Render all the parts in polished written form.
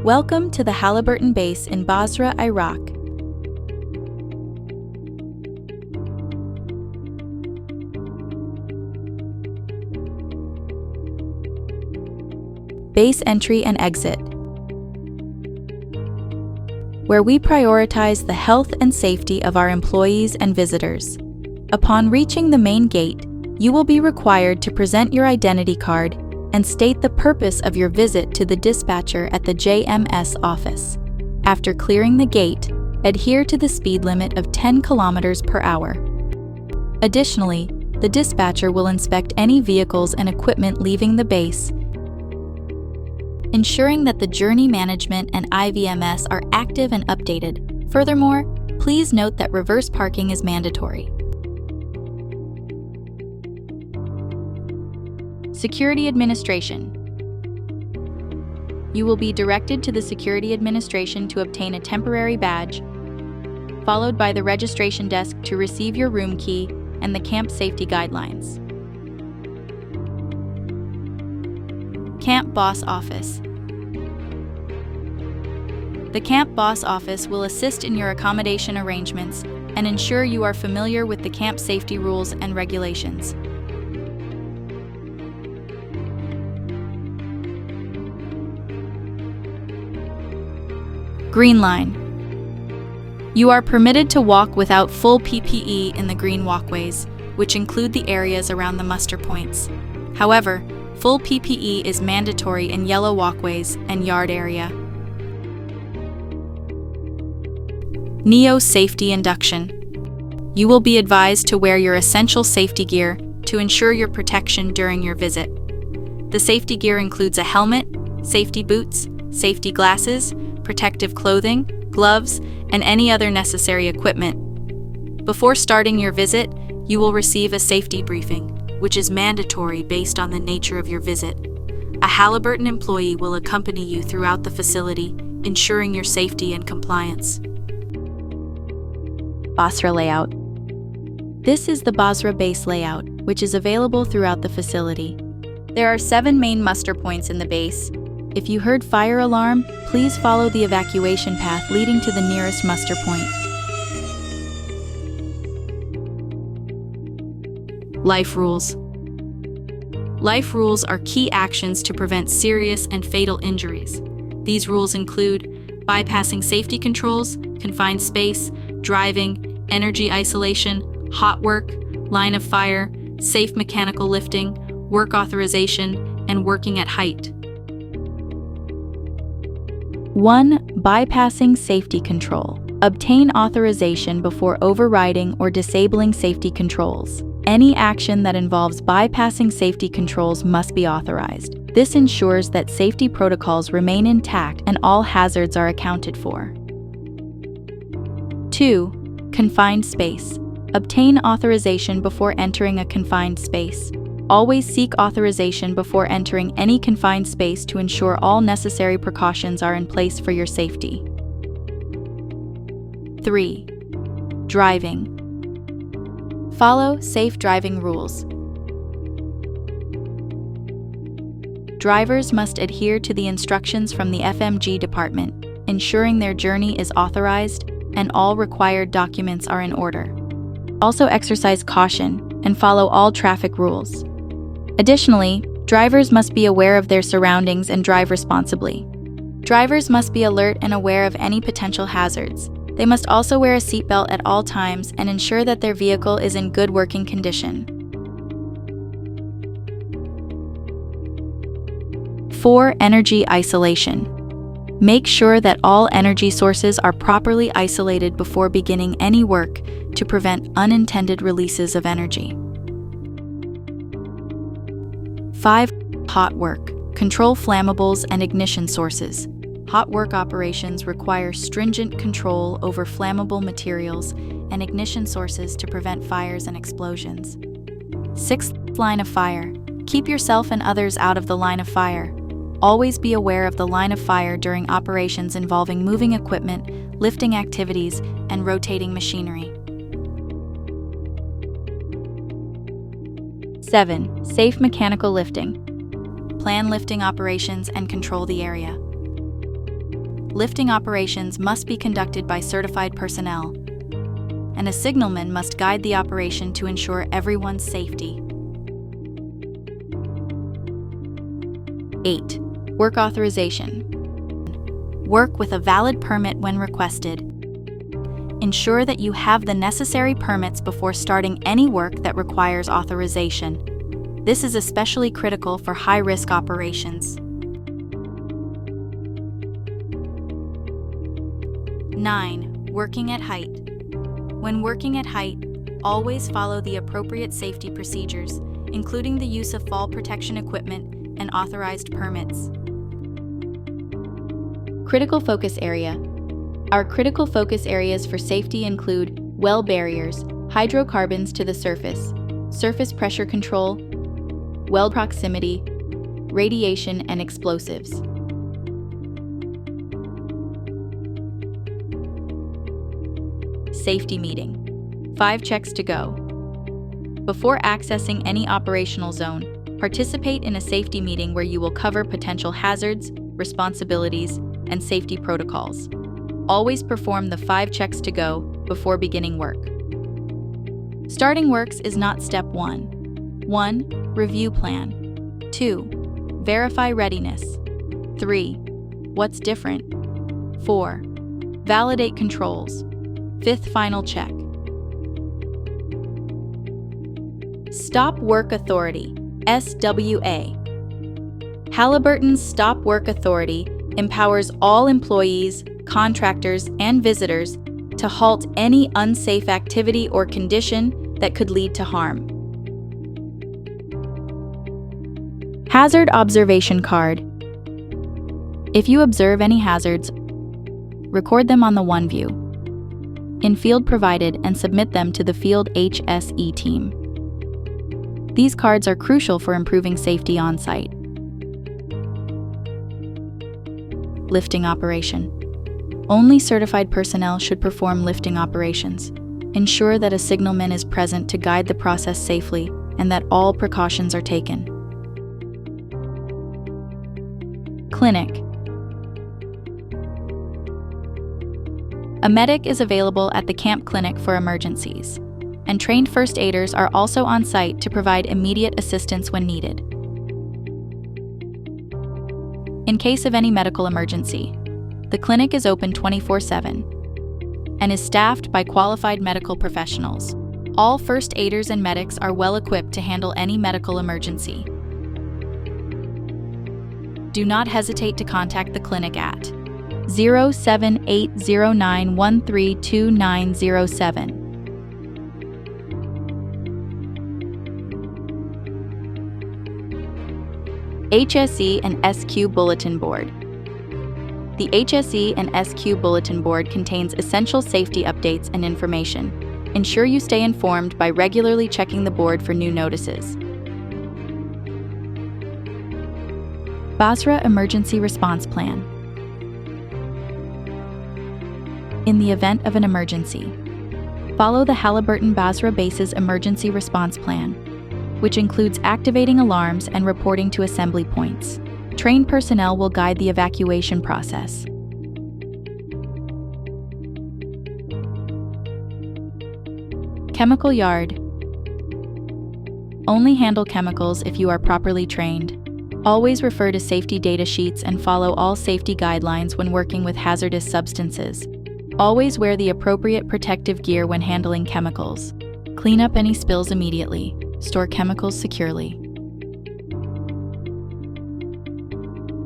Welcome to the Halliburton base in Basra, Iraq. Base entry and exit, where we prioritize the health and safety of our employees and visitors. Upon reaching the main gate, you will be required to present your identity card and state the purpose of your visit to the dispatcher at the JMS office. After clearing the gate, adhere to the speed limit of 10 kilometers per hour. Additionally, the dispatcher will inspect any vehicles and equipment leaving the base, ensuring that the journey management and IVMS are active and updated. Furthermore, please note that reverse parking is mandatory. Security Administration. You will be directed to the Security Administration to obtain a temporary badge, followed by the registration desk to receive your room key and the camp safety guidelines. Camp Boss Office. The Camp Boss Office will assist in your accommodation arrangements and ensure you are familiar with the camp safety rules and regulations. Green Line. You are permitted to walk without full PPE in the green walkways, which include the areas around the muster points. However, full PPE is mandatory in yellow walkways and yard area. NEO Safety Induction. You will be advised to wear your essential safety gear to ensure your protection during your visit. The safety gear includes a helmet, safety boots, safety glasses, protective clothing, gloves, and any other necessary equipment. Before starting your visit, you will receive a safety briefing, which is mandatory based on the nature of your visit. A Halliburton employee will accompany you throughout the facility, ensuring your safety and compliance. Basra Layout. This is the Basra base layout, which is available throughout the facility. There are 7 main muster points in the base. If you heard fire alarm, please follow the evacuation path leading to the nearest muster point. Life Rules. Life rules are key actions to prevent serious and fatal injuries. These rules include bypassing safety controls, confined space, driving, energy isolation, hot work, line of fire, safe mechanical lifting, work authorization, and working at height. 1. Bypassing safety control. Obtain authorization before overriding or disabling safety controls. Any action that involves bypassing safety controls must be authorized. This ensures that safety protocols remain intact and all hazards are accounted for. 2. Confined space. Obtain authorization before entering a confined space. Always seek authorization before entering any confined space to ensure all necessary precautions are in place for your safety. 3. Driving. Follow safe driving rules. Drivers must adhere to the instructions from the FMG department, ensuring their journey is authorized and all required documents are in order. Also exercise caution and follow all traffic rules. Additionally, drivers must be aware of their surroundings and drive responsibly. Drivers must be alert and aware of any potential hazards. They must also wear a seatbelt at all times and ensure that their vehicle is in good working condition. 4. Energy isolation. Make sure that all energy sources are properly isolated before beginning any work to prevent unintended releases of energy. 5. Hot work. Control flammables and ignition sources. Hot work operations require stringent control over flammable materials and ignition sources to prevent fires and explosions. 6. Line of fire. Keep yourself and others out of the line of fire. Always be aware of the line of fire during operations involving moving equipment, lifting activities, and rotating machinery. 7. Safe mechanical lifting. Plan lifting operations and control the area. Lifting operations must be conducted by certified personnel, and a signalman must guide the operation to ensure everyone's safety. 8. Work authorization. Work with a valid permit when requested. Ensure that you have the necessary permits before starting any work that requires authorization. This is especially critical for high-risk operations. 9. Working at height. When working at height, always follow the appropriate safety procedures, including the use of fall protection equipment and authorized permits. Critical focus area. Our critical focus areas for safety include well barriers, hydrocarbons to the surface pressure control, well proximity, radiation, and explosives. Safety meeting. 5 checks to go. Before accessing any operational zone, participate in a safety meeting where you will cover potential hazards, responsibilities, and safety protocols. Always perform the 5 checks to go before beginning work. Starting works is not step 1. 1. Review plan. 2. Verify readiness. 3. What's different? 4. Validate controls. 5th final check. Stop Work Authority, SWA. Halliburton's Stop Work Authority empowers all employees, contractors, and visitors to halt any unsafe activity or condition that could lead to harm. Hazard Observation Card. If you observe any hazards, record them on the OneView in field provided and submit them to the field HSE team. These cards are crucial for improving safety on site. Lifting operation. Only certified personnel should perform lifting operations. Ensure that a signalman is present to guide the process safely and that all precautions are taken. Clinic. A medic is available at the camp clinic for emergencies, and trained first aiders are also on site to provide immediate assistance when needed. In case of any medical emergency, the clinic is open 24/7 and is staffed by qualified medical professionals. All first aiders and medics are well equipped to handle any medical emergency. Do not hesitate to contact the clinic at 07809132907. HSE and SQ Bulletin Board. The HSE and SQ Bulletin Board contains essential safety updates and information. Ensure you stay informed by regularly checking the board for new notices. Basra Emergency Response Plan. In the event of an emergency, follow the Halliburton Basra Base's Emergency Response Plan, which includes activating alarms and reporting to assembly points. Trained personnel will guide the evacuation process. Chemical yard. Only handle chemicals if you are properly trained. Always refer to safety data sheets and follow all safety guidelines when working with hazardous substances. Always wear the appropriate protective gear when handling chemicals. Clean up any spills immediately. Store chemicals securely.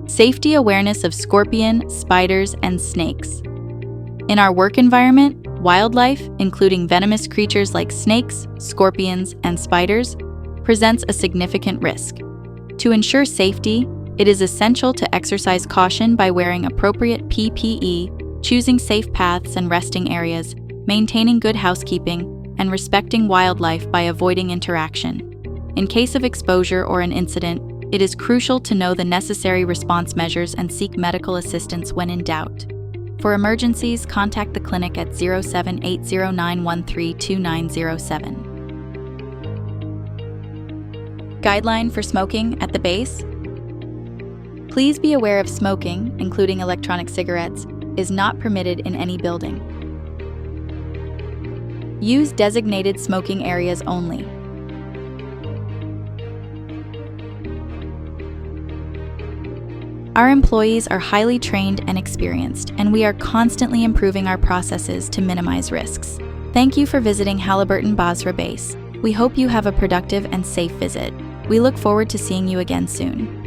Safety awareness of scorpion, spiders, and snakes. In our work environment, wildlife, including venomous creatures like snakes, scorpions, and spiders, presents a significant risk. To ensure safety, it is essential to exercise caution by wearing appropriate PPE, choosing safe paths and resting areas, maintaining good housekeeping, and respecting wildlife by avoiding interaction. In case of exposure or an incident, it is crucial to know the necessary response measures and seek medical assistance when in doubt. For emergencies, contact the clinic at 07809132907. Guideline for smoking at the base. Please be aware of smoking, including electronic cigarettes, is not permitted in any building. Use designated smoking areas only. Our employees are highly trained and experienced, and we are constantly improving our processes to minimize risks. Thank you for visiting Halliburton Basra Base. We hope you have a productive and safe visit. We look forward to seeing you again soon.